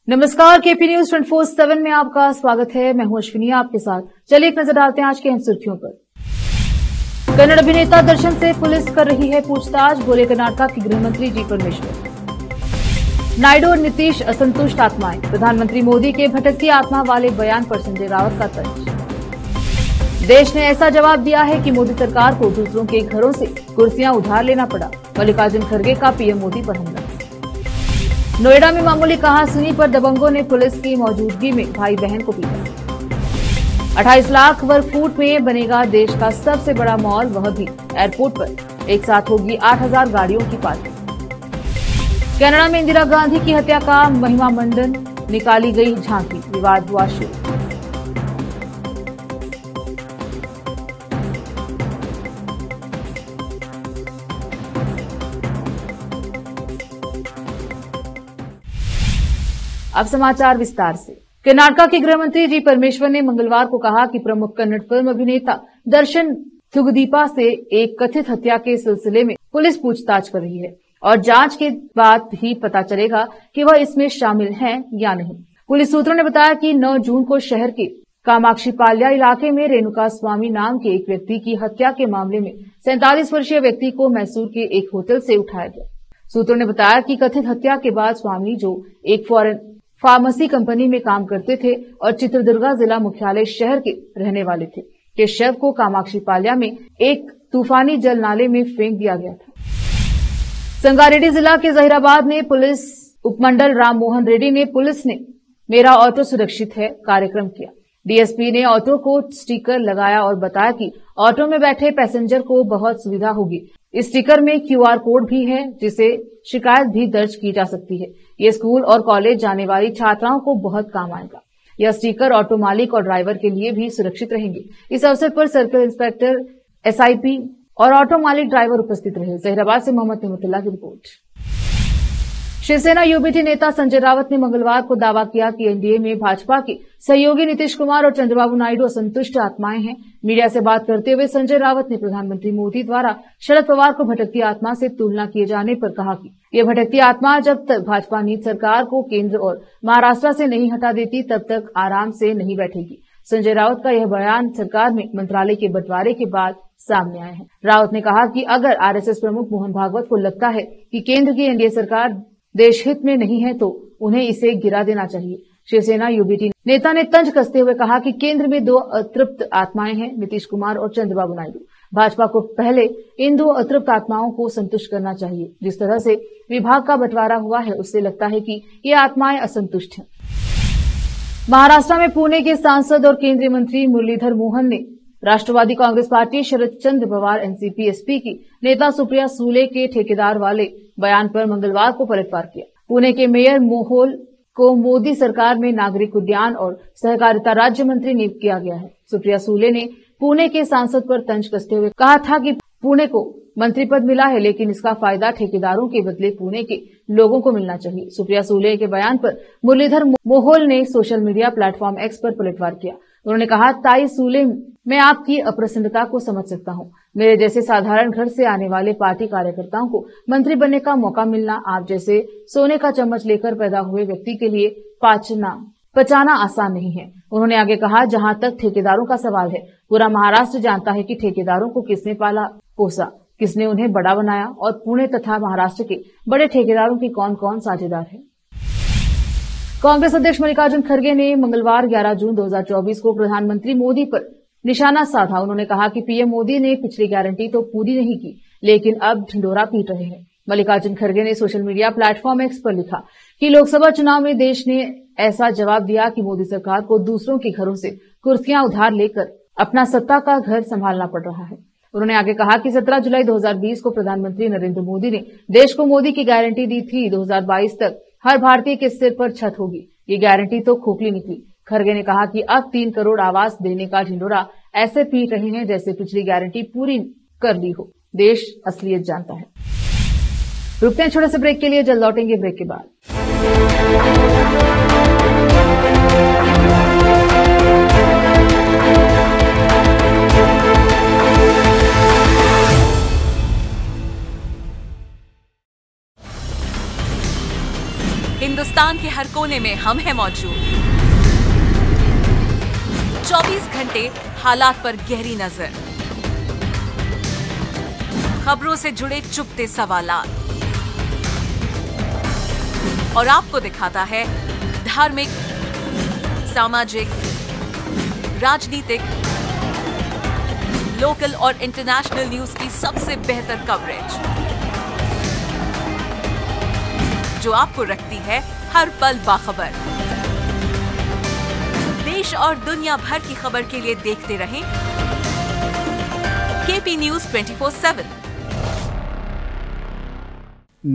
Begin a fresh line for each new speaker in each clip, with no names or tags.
नमस्कार, KP news 24/7 में आपका स्वागत है। मैं हूं अश्विनी आपके साथ। चलिए एक नजर डालते हैं आज की अहम सुर्खियों पर। कन्नड़ अभिनेता दर्शन से पुलिस कर रही है पूछताछ, बोले कर्नाटक के गृह मंत्री जी परमेश्वर। नायडू और नीतीश असंतुष्ट आत्माएं, प्रधानमंत्री मोदी के भटकती आत्मा वाले बयान पर संजय राउत का तंज। देश ने ऐसा जवाब दिया है कि मोदी सरकार को दूसरों के घरों से कुर्सियां उधार लेना पड़ा, मल्लिकार्जुन खड़गे का पीएम मोदी पर हमला। नोएडा में मामूली कहासुनी पर दबंगों ने पुलिस की मौजूदगी में भाई बहन को पीटा। 28 लाख वर्ग फुट में बनेगा देश का सबसे बड़ा मॉल, वह भी एयरपोर्ट पर। एक साथ होगी 8000 गाड़ियों की पार्किंग। कनाडा में इंदिरा गांधी की हत्या का महिमा मंडन, निकाली गई झांकी, विवाद हुआ शुरू। अब समाचार विस्तार से। कर्नाटक के गृह मंत्री जी परमेश्वर ने मंगलवार को कहा कि प्रमुख कन्नड़ फिल्म अभिनेता दर्शन थुगदीपा से एक कथित हत्या के सिलसिले में पुलिस पूछताछ कर रही है और जांच के बाद ही पता चलेगा कि वह इसमें शामिल हैं या नहीं। पुलिस सूत्रों ने बताया कि 9 जून को शहर के कामाक्षीपाल्या इलाके में रेणुका स्वामी नाम के एक व्यक्ति की हत्या के मामले में 47 वर्षीय व्यक्ति को मैसूर के एक होटल से उठाया गया। सूत्रों ने बताया कि कथित हत्या के बाद स्वामी, जो एक फॉरेन फार्मेसी कंपनी में काम करते थे और चित्रदुर्गा जिला मुख्यालय शहर के रहने वाले थे, के शव को कामाक्षीपाल्या में एक तूफानी जल नाले में फेंक दिया गया था। संगारेड्डी जिला के जहीराबाद में पुलिस उपमंडल राम मोहन रेड्डी ने पुलिस ने मेरा ऑटो सुरक्षित है कार्यक्रम किया। डीएसपी ने ऑटो को स्टिकर लगाया और बताया कि ऑटो में बैठे पैसेंजर को बहुत सुविधा होगी। इस स्टिकर में क्यूआर कोड भी है, जिसे शिकायत भी दर्ज की जा सकती है। ये स्कूल और कॉलेज जाने वाली छात्राओं को बहुत काम आएगा। यह स्टिकर ऑटो मालिक और ड्राइवर के लिए भी सुरक्षित रहेंगे। इस अवसर पर सर्कल इंस्पेक्टर, एसआईपी और ऑटो मालिक ड्राइवर उपस्थित रहे। जहीराबाद से मोहम्मद नेमतुल्लाह की रिपोर्ट। शिवसेना यूबीटी नेता संजय राउत ने मंगलवार को दावा किया कि एनडीए में भाजपा के सहयोगी नीतीश कुमार और चंद्रबाबू नायडू असंतुष्ट आत्माएं हैं। मीडिया से बात करते हुए संजय राउत ने प्रधानमंत्री मोदी द्वारा शरद पवार को भटकती आत्मा से तुलना किए जाने पर कहा कि यह भटकती आत्मा जब तक भाजपा नीति सरकार को केंद्र और महाराष्ट्र से नहीं हटा देती, तब तक आराम से नहीं बैठेगी। संजय राउत का यह बयान सरकार में मंत्रालय के बंटवारे के बाद सामने आया है। राउत ने कहा कि अगर आरएसएस प्रमुख मोहन भागवत को लगता है कि केंद्र की एनडीए सरकार देश हित में नहीं है, तो उन्हें इसे गिरा देना चाहिए। शिवसेना यूबीटी नेता ने तंज कसते हुए कहा कि केंद्र में 2 अतृप्त आत्माएं हैं, नीतीश कुमार और चंद्रबाबू नायडू। भाजपा को पहले इन 2 अतृप्त आत्माओं को संतुष्ट करना चाहिए। जिस तरह से विभाग का बंटवारा हुआ है, उससे लगता है कि ये आत्माएं असंतुष्ट हैं। महाराष्ट्र में पुणे के सांसद और केंद्रीय मंत्री मुरलीधर मोहन ने राष्ट्रवादी कांग्रेस पार्टी शरद चंद्र पवार एनसीपी एसपी की नेता सुप्रिया सुले के ठेकेदार वाले बयान पर मंगलवार को पलटवार किया। पुणे के मेयर मोहोल को मोदी सरकार में नागरिक उड्डयन और सहकारिता राज्य मंत्री नियुक्त किया गया है। सुप्रिया सुले ने पुणे के सांसद पर तंज कसते हुए कहा था कि पुणे को मंत्री पद मिला है, लेकिन इसका फायदा ठेकेदारों के बदले पुणे के लोगों को मिलना चाहिए। सुप्रिया सुले के बयान पर मुरलीधर मोहोल ने सोशल मीडिया प्लेटफॉर्म एक्स पर पलटवार किया। उन्होंने कहा, ताई सुले, मैं आपकी अप्रसन्नता को समझ सकता हूं। मेरे जैसे साधारण घर से आने वाले पार्टी कार्यकर्ताओं को मंत्री बनने का मौका मिलना आप जैसे सोने का चम्मच लेकर पैदा हुए व्यक्ति के लिए पचाना आसान नहीं है। उन्होंने आगे कहा, जहां तक ठेकेदारों का सवाल है, पूरा महाराष्ट्र जानता है कि ठेकेदारों को किसने पाला पोसा, किसने उन्हें बड़ा बनाया और पुणे तथा महाराष्ट्र के बड़े ठेकेदारों के कौन कौन साझेदार है। कांग्रेस अध्यक्ष मल्लिकार्जुन खड़गे ने मंगलवार 11 जून 2024 को प्रधानमंत्री मोदी पर निशाना साधा। उन्होंने कहा कि पीएम मोदी ने पिछली गारंटी तो पूरी नहीं की, लेकिन अब ढिंढोरा पीट रहे हैं। मल्लिकार्जुन खड़गे ने सोशल मीडिया प्लेटफॉर्म एक्स पर लिखा कि लोकसभा चुनाव में देश ने ऐसा जवाब दिया कि मोदी सरकार को दूसरों के घरों से कुर्सियां उधार लेकर अपना सत्ता का घर संभालना पड़ रहा है। उन्होंने आगे कहा कि 17 जुलाई 2020 को प्रधानमंत्री नरेंद्र मोदी ने देश को मोदी की गारंटी दी थी, 2022 तक हर भारतीय के सिर पर छत होगी। ये गारंटी तो खोखली निकली। खड़गे ने कहा कि अब 3 करोड़ आवास देने का ढिंढोरा ऐसे पीट रहे हैं जैसे पिछली गारंटी पूरी कर ली हो। देश असलियत जानता है। रुकते हैं छोटे से ब्रेक के लिए, जल्द लौटेंगे ब्रेक के बाद।
हिंदुस्तान के हर कोने में हम हैं मौजूद। 24 घंटे हालात पर गहरी नजर, खबरों से जुड़े चुपते सवालात, और आपको दिखाता है धार्मिक, सामाजिक, राजनीतिक, लोकल और इंटरनेशनल न्यूज की सबसे बेहतर कवरेज, जो आपको रखती है हर पल बाखबर। देश और दुनिया भर की खबर के लिए देखते रहें KP news 24/7।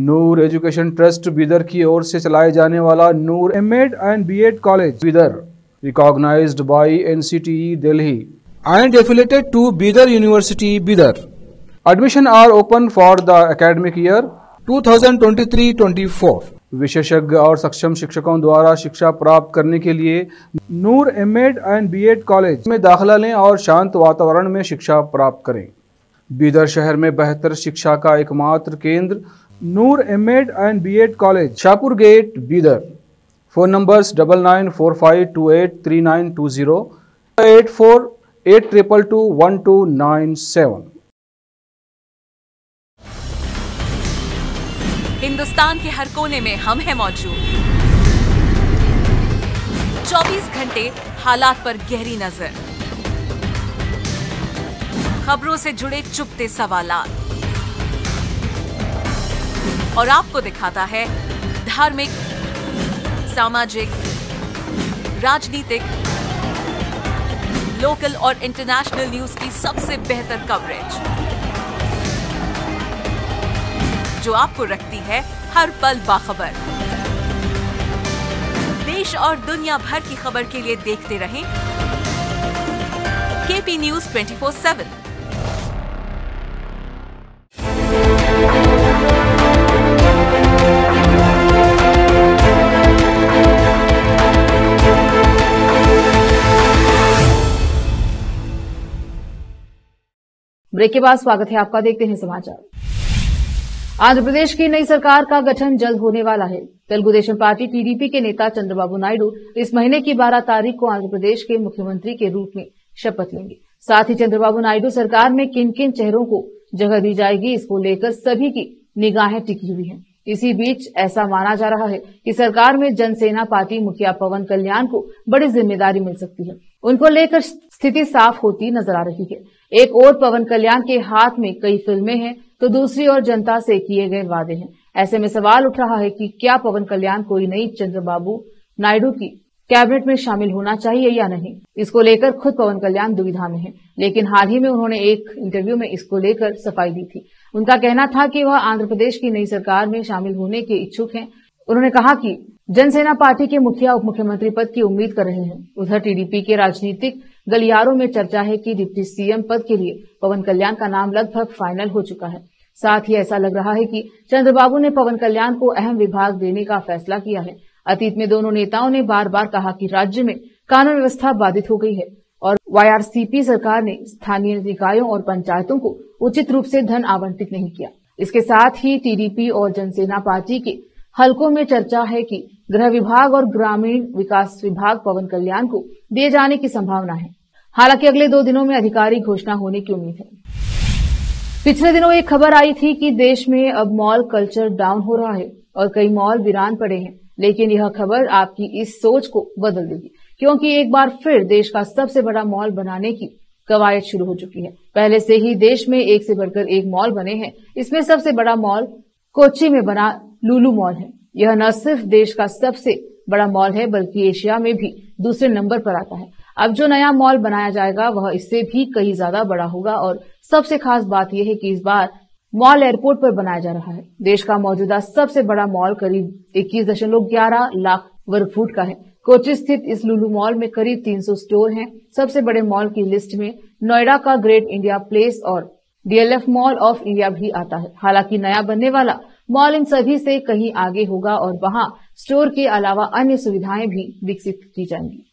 Noor education trust Bidar की ओर से चलाए जाने वाला Noor MEd and BEd college Bidar, recognised by NCTE Delhi
and affiliated to Bidar University, Bidar.
Admission are open for the academic year
2023-24.
विशेषज्ञ और सक्षम शिक्षकों द्वारा शिक्षा प्राप्त करने के लिए नूर एमएड एंड बीएड कॉलेज में दाखिला लें और शांत वातावरण में शिक्षा प्राप्त करें। बीदर शहर में बेहतर शिक्षा का एकमात्र केंद्र Noor MEd and BEd college, Shahpur gate, Bidar. Phone numbers 9945283920, 8482221297।
Hindustan के हर कोने में हम हैं मौजूद। 24 घंटे हालात पर गहरी नजर, खबरों से जुड़े चुपते सवालात, और आपको दिखाता है धार्मिक, सामाजिक, राजनीतिक, लोकल और इंटरनेशनल न्यूज की सबसे बेहतर कवरेज, जो आपको रखती है हर पल बाखबर। देश और दुनिया भर की खबर के लिए देखते रहें केपी न्यूज 24/7।
ब्रेक के बाद स्वागत है आपका। देखते हैं समाचार। आंध्र प्रदेश की नई सरकार का गठन जल्द होने वाला है। तेलुगु देशम पार्टी टीडीपी के नेता चंद्रबाबू नायडू इस महीने की 12 तारीख को आंध्र प्रदेश के मुख्यमंत्री के रूप में शपथ लेंगे। साथ ही चंद्रबाबू नायडू सरकार में किन किन चेहरों को जगह दी जाएगी, इसको लेकर सभी की निगाहें टिकी हुई हैं। इसी बीच ऐसा माना जा रहा है कि सरकार में जनसेना पार्टी मुखिया पवन कल्याण को बड़ी जिम्मेदारी मिल सकती है। उनको लेकर स्थिति साफ होती नजर आ रही है। एक ओर पवन कल्याण के हाथ में कई फिल्में हैं, तो दूसरी ओर जनता से किए गए वादे हैं। ऐसे में सवाल उठ रहा है कि क्या पवन कल्याण कोई नई चंद्रबाबू नायडू की कैबिनेट में शामिल होना चाहिए या नहीं। इसको लेकर खुद पवन कल्याण दुविधा में हैं, लेकिन हाल ही में उन्होंने एक इंटरव्यू में इसको लेकर सफाई दी थी। उनका कहना था कि वह आंध्र प्रदेश की नई सरकार में शामिल होने के इच्छुक हैं। उन्होंने कहा कि जनसेना पार्टी के मुखिया उप मुख्यमंत्री पद की उम्मीद कर रहे हैं। उधर टीडीपी के राजनीतिक गलियारों में चर्चा है कि डिप्टी सीएम पद के लिए पवन कल्याण का नाम लगभग फाइनल हो चुका है। साथ ही ऐसा लग रहा है कि चंद्रबाबू ने पवन कल्याण को अहम विभाग देने का फैसला किया है। अतीत में दोनों नेताओं ने बार बार कहा कि राज्य में कानून व्यवस्था बाधित हो गई है और वाईआरसीपी सरकार ने स्थानीय निकायों और पंचायतों को उचित रूप से धन आवंटित नहीं किया। इसके साथ ही टीडीपी और जनसेना पार्टी के हलकों में चर्चा है कि गृह विभाग और ग्रामीण विकास विभाग पवन कल्याण को दिए जाने की संभावना है। हालांकि अगले 2 दिनों में आधिकारिक घोषणा होने की उम्मीद है। पिछले दिनों एक खबर आई थी कि देश में अब मॉल कल्चर डाउन हो रहा है और कई मॉल वीरान पड़े हैं, लेकिन यह खबर आपकी इस सोच को बदल देगी, क्योंकि एक बार फिर देश का सबसे बड़ा मॉल बनाने की कवायद शुरू हो चुकी है। पहले से ही देश में एक से बढ़कर एक मॉल बने हैं। इसमें सबसे बड़ा मॉल कोच्चि में बना लुलु मॉल है। यह न सिर्फ देश का सबसे बड़ा मॉल है, बल्कि एशिया में भी दूसरे नंबर पर आता है। अब जो नया मॉल बनाया जाएगा वह इससे भी कहीं ज्यादा बड़ा होगा और सबसे खास बात यह है कि इस बार मॉल एयरपोर्ट पर बनाया जा रहा है। देश का मौजूदा सबसे बड़ा मॉल करीब 21.11 लाख वर्ग फुट का है। कोच्चि स्थित इस लुलु मॉल में करीब 300 स्टोर हैं। सबसे बड़े मॉल की लिस्ट में नोएडा का ग्रेट इंडिया प्लेस और डीएलएफ मॉल ऑफ इंडिया भी आता है। हालांकि नया बनने वाला मॉल इन सभी से कहीं आगे होगा और वहां स्टोर के अलावा अन्य सुविधाएं भी विकसित की जाएंगी।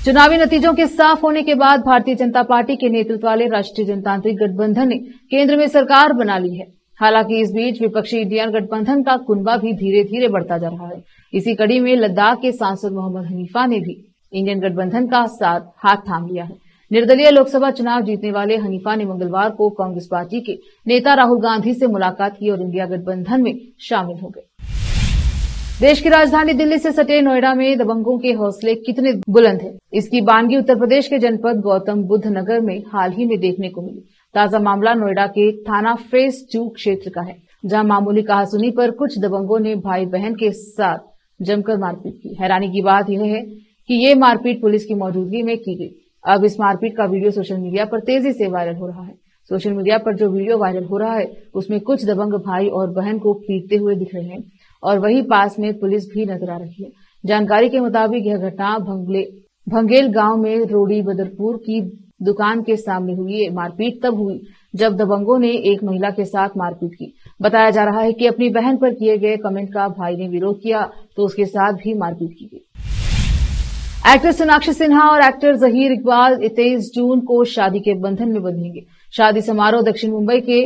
चुनावी नतीजों के साफ होने के बाद भारतीय जनता पार्टी के नेतृत्व वाले राष्ट्रीय जनतांत्रिक गठबंधन ने केंद्र में सरकार बना ली है। हालांकि इस बीच विपक्षी इंडिया गठबंधन का कुनबा भी धीरे धीरे बढ़ता जा रहा है। इसी कड़ी में लद्दाख के सांसद मोहम्मद हनीफा ने भी इंडियन गठबंधन का साथ हाथ थाम लिया है। निर्दलीय लोकसभा चुनाव जीतने वाले हनीफा ने मंगलवार को कांग्रेस पार्टी के नेता राहुल गांधी से मुलाकात की और इंडिया गठबंधन में शामिल हो गए। देश की राजधानी दिल्ली से सटे नोएडा में दबंगों के हौसले कितने बुलंद हैं, इसकी बानगी उत्तर प्रदेश के जनपद गौतम बुद्ध नगर में हाल ही में देखने को मिली। ताजा मामला नोएडा के थाना फेज 2 क्षेत्र का है, जहां मामूली कहासुनी पर कुछ दबंगों ने भाई बहन के साथ जमकर मारपीट की। हैरानी की बात यह है कि ये मारपीट पुलिस की मौजूदगी में की गई। अब इस मारपीट का वीडियो सोशल मीडिया पर तेजी से वायरल हो रहा है। सोशल मीडिया पर जो वीडियो वायरल हो रहा है उसमें कुछ दबंग भाई और बहन को पीटते हुए दिख रहे हैं और वहीं पास में पुलिस भी नजर आ रही है। जानकारी के मुताबिक यह घटना भंगेल गांव में रोडी बदरपुर की दुकान के सामने हुई। मारपीट तब हुई जब दबंगों ने एक महिला के साथ मारपीट की। बताया जा रहा है कि अपनी बहन पर किए गए कमेंट का भाई ने विरोध किया तो उसके साथ भी मारपीट की गई। एक्टर सोनाक्षी सिन्हा और एक्टर जहीर इकबाल 23 जून को शादी के बंधन में बंधेंगे। शादी समारोह दक्षिण मुंबई के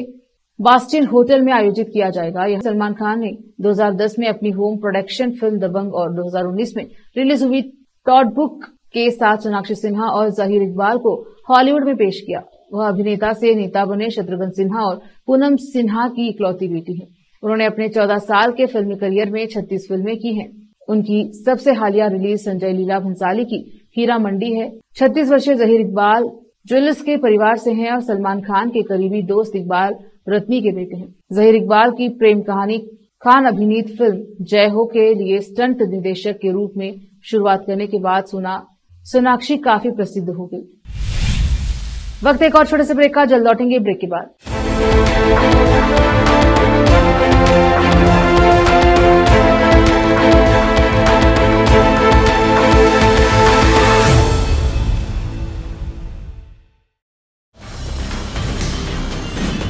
बास्टिन होटल में आयोजित किया जाएगा। यह सलमान खान ने 2010 में अपनी होम प्रोडक्शन फिल्म दबंग और 2019 में रिलीज हुई टॉड बुक के साथ सोनाक्षी सिन्हा और जहीर इकबाल को हॉलीवुड में पेश किया। वह अभिनेता से नेता बने शत्रुघ्न सिन्हा और पूनम सिन्हा की इकलौती बेटी है। उन्होंने अपने 14 साल के फिल्मी करियर में 36 फिल्में की हैं। उनकी सबसे हालिया रिलीज संजय लीला भंसाली की हीरा मंडी है। 36 वर्षीय जहीर इकबाल ज्वेलर्स के परिवार से हैं और सलमान खान के करीबी दोस्त इकबाल रत्नी के बेटे हैं। जहीर इकबाल की प्रेम कहानी खान अभिनीत फिल्म जय हो के लिए स्टंट निर्देशक के रूप में शुरुआत करने के बाद सोनाक्षी काफी प्रसिद्ध हो गई। वक्त एक और छोटे से ब्रेक का, जल्द लौटेंगे ब्रेक के बाद।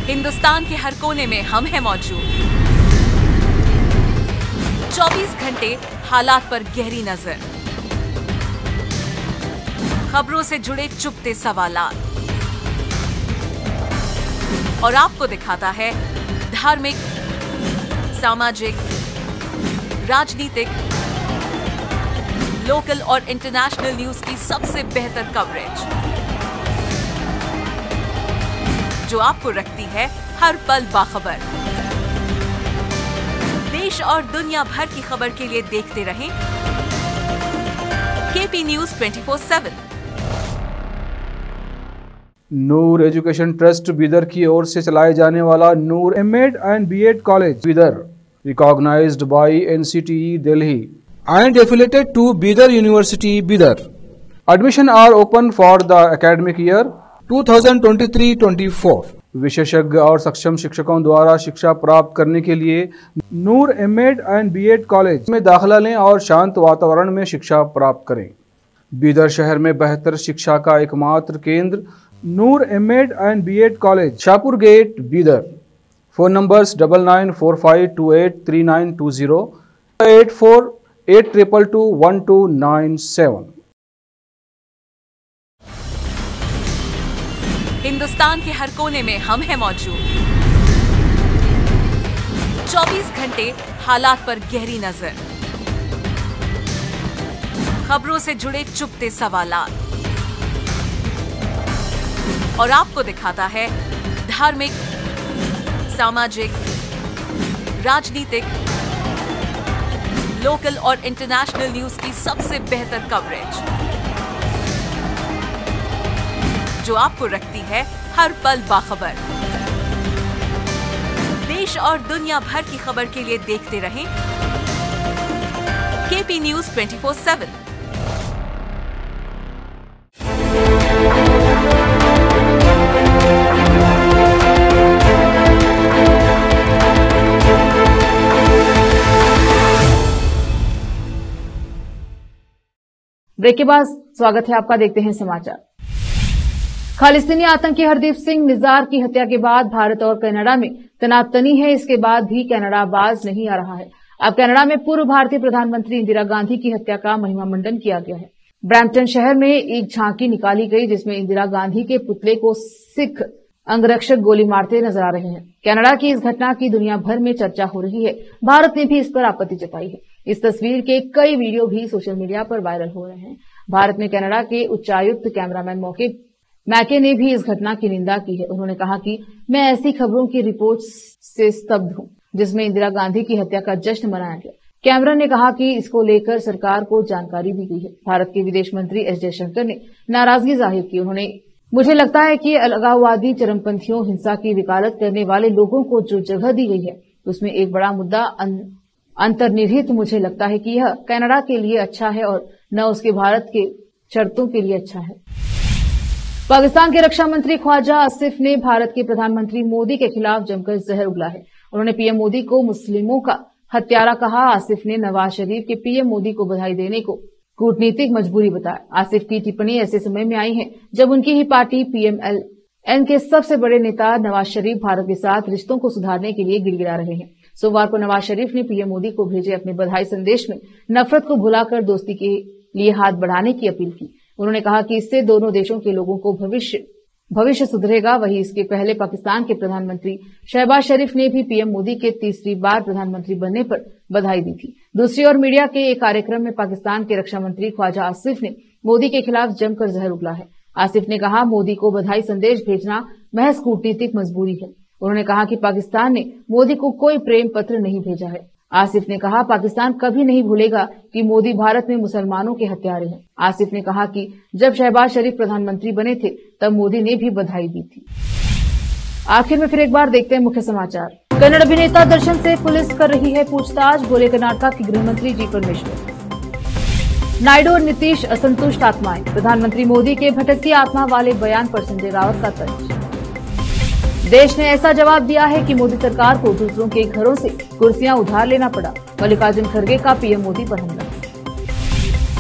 हिंदुस्तान के हर कोने में हम हैं मौजूद। 24 घंटे हालात पर गहरी नजर, खबरों से जुड़े चुपते सवालात और आपको दिखाता है धार्मिक, सामाजिक, राजनीतिक, लोकल और इंटरनेशनल न्यूज की सबसे बेहतर कवरेज जो आपको रखती है हर पल बाखबर। देश और दुनिया भर की खबर के लिए देखते रहें KP news 24/7।
Noor education trust Bidar की ओर से चलाए जाने वाला Noor MEd and BEd college Bidar, recognised by NCTE Delhi
and affiliated to Bidar University, Bidar.
Admission are open for the academic year
2023-24.
विशेषज्ञ और सक्षम शिक्षकों द्वारा शिक्षा प्राप्त करने के लिए नूर एमएड एंड बीएड कॉलेज में दाखिला लें और शांत वातावरण में शिक्षा प्राप्त करें। बीदर शहर में बेहतर शिक्षा का एकमात्र केंद्र Noor MEd and BEd college, Shahpur gate, Bidar. Phone numbers 9945283920, 8482221297।
Hindustan के हर कोने में हम हैं मौजूद। 24 घंटे हालात पर गहरी नजर, खबरों से जुड़े चुपते सवालात और आपको दिखाता है धार्मिक, सामाजिक, राजनीतिक, लोकल और इंटरनेशनल न्यूज की सबसे बेहतर कवरेज जो आपको रखती है हर पल बाखबर। देश और दुनिया भर की खबर के लिए देखते रहें केपी न्यूज 24/7।
ब्रेक के बाद स्वागत है आपका, देखते हैं समाचार। खालिस्तानी आतंकी हरदीप सिंह निजार की हत्या के बाद भारत और कनाडा में तनातनी है। इसके बाद भी कनाडा बाज नहीं आ रहा है। अब कनाडा में पूर्व भारतीय प्रधानमंत्री इंदिरा गांधी की हत्या का महिमा मंडन किया गया है। ब्रैम्पटन शहर में एक झांकी निकाली गई जिसमें इंदिरा गांधी के पुतले को सिख अंगरक्षक गोली मारते नजर आ रहे हैं। कनाडा की इस घटना की दुनिया भर में चर्चा हो रही है। भारत ने भी इस पर आपत्ति जताई है। इस तस्वीर के कई वीडियो भी सोशल मीडिया पर वायरल हो रहे हैं। भारत में कनाडा के उच्चायुक्त कैमरामैन मैके ने भी इस घटना की निंदा की है। उन्होंने कहा कि मैं ऐसी खबरों की रिपोर्ट्स से स्तब्ध हूं जिसमें इंदिरा गांधी की हत्या का जश्न मनाया गया। कैमरन ने कहा कि इसको लेकर सरकार को जानकारी दी गई है। भारत के विदेश मंत्री एस जयशंकर ने नाराजगी जाहिर की। मुझे लगता है कि अलगाववादी चरमपंथियों हिंसा की वकालत करने वाले लोगों को जो जगह दी गई है उसमें एक बड़ा मुद्दा अंतर्निहित मुझे लगता है कि यह कनाडा के लिए अच्छा है और न उसके भारत के शर्तों के लिए अच्छा है। पाकिस्तान के रक्षा मंत्री ख्वाजा आसिफ ने भारत के प्रधानमंत्री मोदी के खिलाफ जमकर जहर उगला है। उन्होंने पीएम मोदी को मुस्लिमों का हत्यारा कहा। आसिफ ने नवाज शरीफ के पीएम मोदी को बधाई देने को कूटनीतिक मजबूरी बताया। आसिफ की टिप्पणी ऐसे समय में आई है जब उनकी ही पार्टी पीएमएलएन के सबसे बड़े नेता नवाज शरीफ भारत के साथ रिश्तों को सुधारने के लिए गिड़गिड़ा रहे हैं। सोमवार को नवाज शरीफ ने पीएम मोदी को भेजे अपने बधाई संदेश में नफरत को भुलाकर दोस्ती के लिए हाथ बढ़ाने की अपील की। उन्होंने कहा कि इससे दोनों देशों के लोगों को भविष्य सुधरेगा। वहीं इसके पहले पाकिस्तान के प्रधानमंत्री शहबाज शरीफ ने भी पीएम मोदी के तीसरी बार प्रधानमंत्री बनने पर बधाई दी थी। दूसरी ओर मीडिया के एक कार्यक्रम में पाकिस्तान के रक्षा मंत्री ख्वाजा आसिफ ने मोदी के खिलाफ जमकर जहर उगला है। आसिफ ने कहा मोदी को बधाई संदेश भेजना महज कूटनीतिक मजबूरी है। उन्होंने कहा कि पाकिस्तान ने मोदी को कोई प्रेम पत्र नहीं भेजा है। आसिफ ने कहा पाकिस्तान कभी नहीं भूलेगा कि मोदी भारत में मुसलमानों के हत्यारे हैं। आसिफ ने कहा कि जब शहबाज शरीफ प्रधानमंत्री बने थे तब मोदी ने भी बधाई दी थी। आखिर में फिर एक बार देखते हैं मुख्य समाचार। कन्नड़ अभिनेता दर्शन से पुलिस कर रही है पूछताछ, बोले कर्नाटक के गृह मंत्री जी परमेश्वर। नायडू और नीतीश असंतुष्ट आत्माएं, प्रधानमंत्री मोदी के भटकती आत्मा वाले बयान पर संजय राउत का तंज। देश ने ऐसा जवाब दिया है कि मोदी सरकार को दूसरों के घरों से कुर्सियां उधार लेना पड़ा, मल्लिकार्जुन खड़गे का पीएम मोदी पर हमला।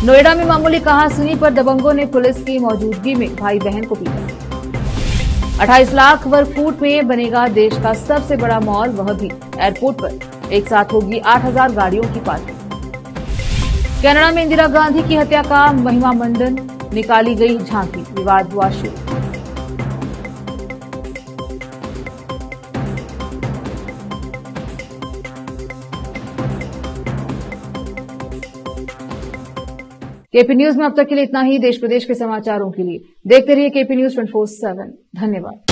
नोएडा में मामूली कहासुनी पर दबंगों ने पुलिस की मौजूदगी में भाई बहन को पीटा। 28 लाख वर्ग फुट में बनेगा देश का सबसे बड़ा मॉल, वह भी एयरपोर्ट पर। एक साथ होगी 8000 गाड़ियों की पार्किंग। कनाडा में इंदिरा गांधी की हत्या का महिमा मंडन, निकाली गई झांकी, विवाद हुआ शुरू। केपी न्यूज में अब तक के लिए इतना ही। देश प्रदेश के समाचारों के लिए देखते रहिए केपी न्यूज 24/7। धन्यवाद।